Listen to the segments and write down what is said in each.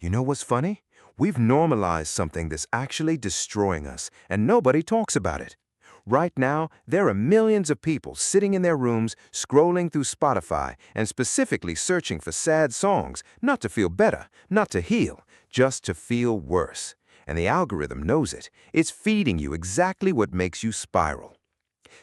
You know what's funny? We've normalized something that's actually destroying us, and nobody talks about it. Right now, there are millions of people sitting in their rooms, scrolling through Spotify, and specifically searching for sad songs, not to feel better, not to heal, just to feel worse. And the algorithm knows it. It's feeding you exactly what makes you spiral.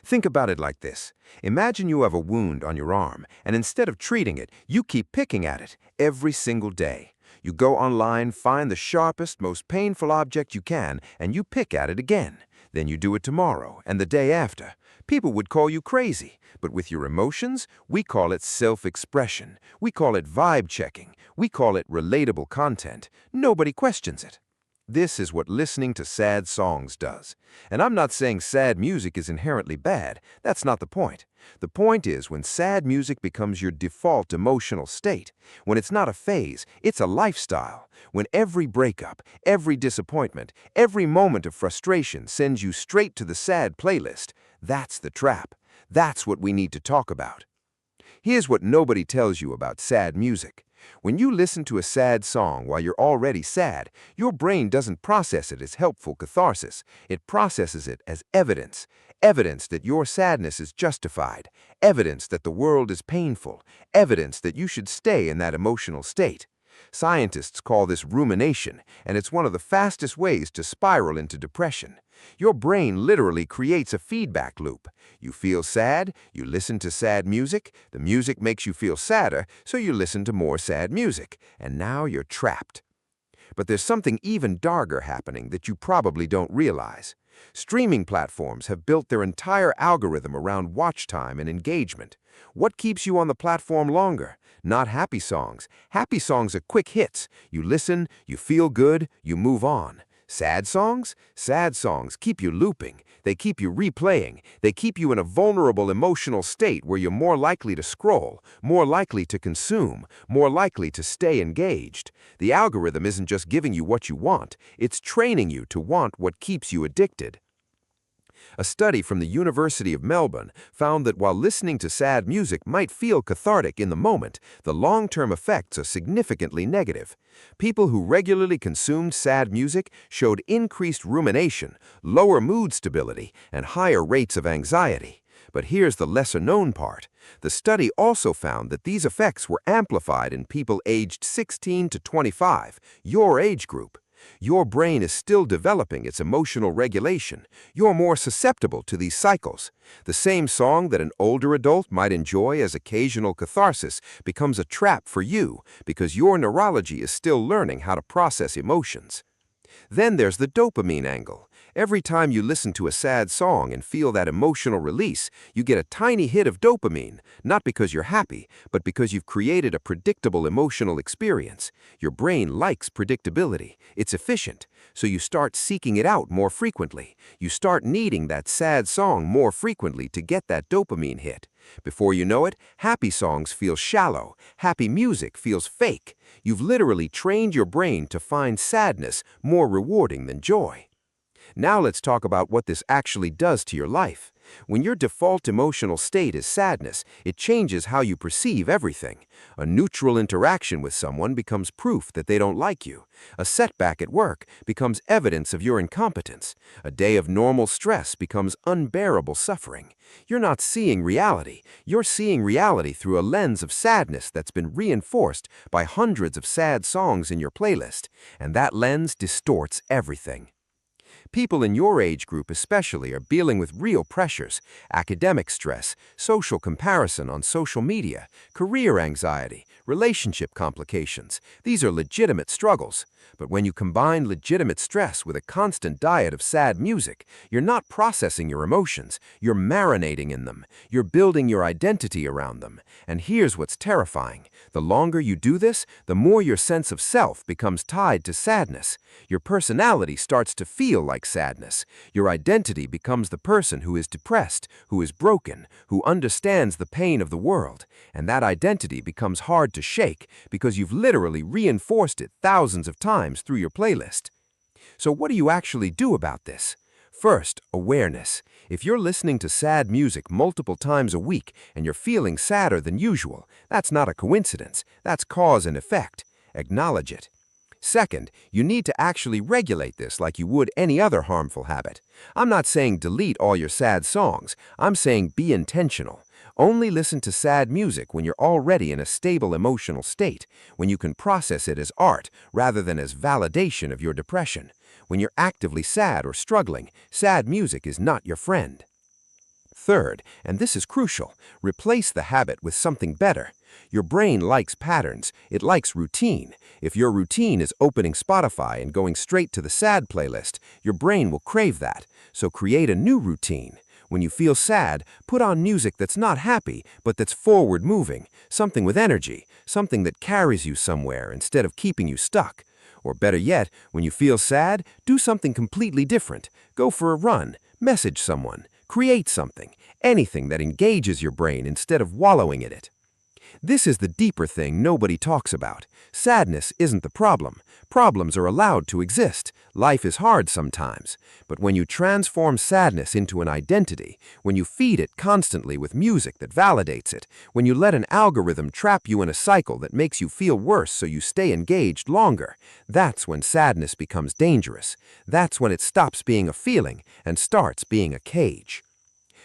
Think about it like this. Imagine you have a wound on your arm, and instead of treating it, you keep picking at it every single day. You go online, find the sharpest, most painful object you can, and you pick at it again. Then you do it tomorrow and the day after. People would call you crazy, but with your emotions, we call it self-expression. We call it vibe checking. We call it relatable content. Nobody questions it. This is what listening to sad songs does. And I'm not saying sad music is inherently bad. That's not the point. The point is when sad music becomes your default emotional state, when it's not a phase, it's a lifestyle, when every breakup, every disappointment, every moment of frustration sends you straight to the sad playlist, that's the trap. That's what we need to talk about. Here's what nobody tells you about sad music. When you listen to a sad song while you're already sad, your brain doesn't process it as helpful catharsis. It processes it as evidence. Evidence that your sadness is justified. Evidence that the world is painful. Evidence that you should stay in that emotional state. Scientists call this rumination, and it's one of the fastest ways to spiral into depression. Your brain literally creates a feedback loop. You feel sad, you listen to sad music, the music makes you feel sadder, so you listen to more sad music, and now you're trapped. But there's something even darker happening that you probably don't realize. Streaming platforms have built their entire algorithm around watch time and engagement. What keeps you on the platform longer? Not happy songs. Happy songs are quick hits. You listen, you feel good, you move on. Sad songs? Sad songs keep you looping. They keep you replaying. They keep you in a vulnerable emotional state where you're more likely to scroll, more likely to consume, more likely to stay engaged. The algorithm isn't just giving you what you want, it's training you to want what keeps you addicted. A study from the University of Melbourne found that while listening to sad music might feel cathartic in the moment, the long-term effects are significantly negative. People who regularly consumed sad music showed increased rumination, lower mood stability, and higher rates of anxiety. But here's the lesser-known part. The study also found that these effects were amplified in people aged 16 to 25, your age group. Your brain is still developing its emotional regulation. You're more susceptible to these cycles. The same song that an older adult might enjoy as occasional catharsis becomes a trap for you because your neurology is still learning how to process emotions. Then there's the dopamine angle. Every time you listen to a sad song and feel that emotional release, you get a tiny hit of dopamine, not because you're happy, but because you've created a predictable emotional experience. Your brain likes predictability. It's efficient, so you start seeking it out more frequently. You start needing that sad song more frequently to get that dopamine hit. Before you know it, happy songs feel shallow. Happy music feels fake. You've literally trained your brain to find sadness more rewarding than joy. Now let's talk about what this actually does to your life. When your default emotional state is sadness, it changes how you perceive everything. A neutral interaction with someone becomes proof that they don't like you. A setback at work becomes evidence of your incompetence. A day of normal stress becomes unbearable suffering. You're not seeing reality. You're seeing reality through a lens of sadness that's been reinforced by hundreds of sad songs in your playlist. And that lens distorts everything. People in your age group especially are dealing with real pressures, academic stress, social comparison on social media, career anxiety, relationship complications. These are legitimate struggles. But when you combine legitimate stress with a constant diet of sad music, you're not processing your emotions, you're marinating in them. You're building your identity around them. And here's what's terrifying. The longer you do this, the more your sense of self becomes tied to sadness. Your personality starts to feel like sadness. Your identity becomes the person who is depressed, who is broken, who understands the pain of the world. And that identity becomes hard to shake because you've literally reinforced it thousands of times through your playlist. So what do you actually do about this? First, awareness. If you're listening to sad music multiple times a week and you're feeling sadder than usual, that's not a coincidence. That's cause and effect. Acknowledge it. Second, you need to actually regulate this like you would any other harmful habit. I'm not saying delete all your sad songs. I'm saying be intentional. Only listen to sad music when you're already in a stable emotional state, when you can process it as art rather than as validation of your depression. When you're actively sad or struggling, sad music is not your friend. Third, and this is crucial, replace the habit with something better. Your brain likes patterns. It likes routine. If your routine is opening Spotify and going straight to the sad playlist, your brain will crave that. So create a new routine. When you feel sad, put on music that's not happy, but that's forward-moving, something with energy, something that carries you somewhere instead of keeping you stuck. Or better yet, when you feel sad, do something completely different. Go for a run, message someone, create something, anything that engages your brain instead of wallowing in it. This is the deeper thing nobody talks about. Sadness isn't the problem. Problems are allowed to exist. Life is hard sometimes. But when you transform sadness into an identity, when you feed it constantly with music that validates it, when you let an algorithm trap you in a cycle that makes you feel worse so you stay engaged longer, that's when sadness becomes dangerous. That's when it stops being a feeling and starts being a cage.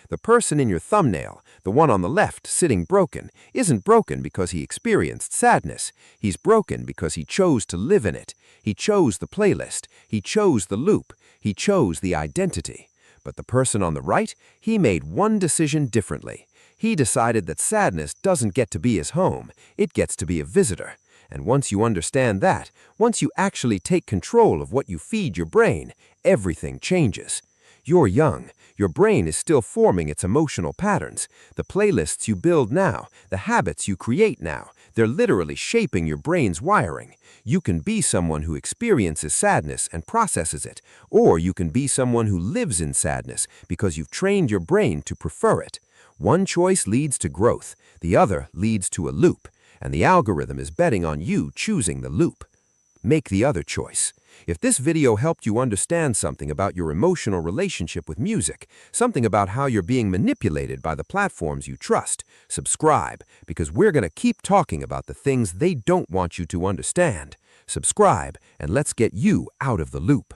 The person in your thumbnail, the one on the left sitting broken, isn't broken because he experienced sadness. He's broken because he chose to live in it. He chose the playlist. He chose the loop. He chose the identity. But the person on the right, he made one decision differently. He decided that sadness doesn't get to be his home. It gets to be a visitor. And once you understand that, once you actually take control of what you feed your brain, everything changes. You're young. Your brain is still forming its emotional patterns. The playlists you build now, the habits you create now, they're literally shaping your brain's wiring. You can be someone who experiences sadness and processes it, or you can be someone who lives in sadness because you've trained your brain to prefer it. One choice leads to growth, the other leads to a loop, and the algorithm is betting on you choosing the loop. Make the other choice. If this video helped you understand something about your emotional relationship with music, something about how you're being manipulated by the platforms you trust, subscribe, because we're going to keep talking about the things they don't want you to understand. Subscribe, and let's get you out of the loop.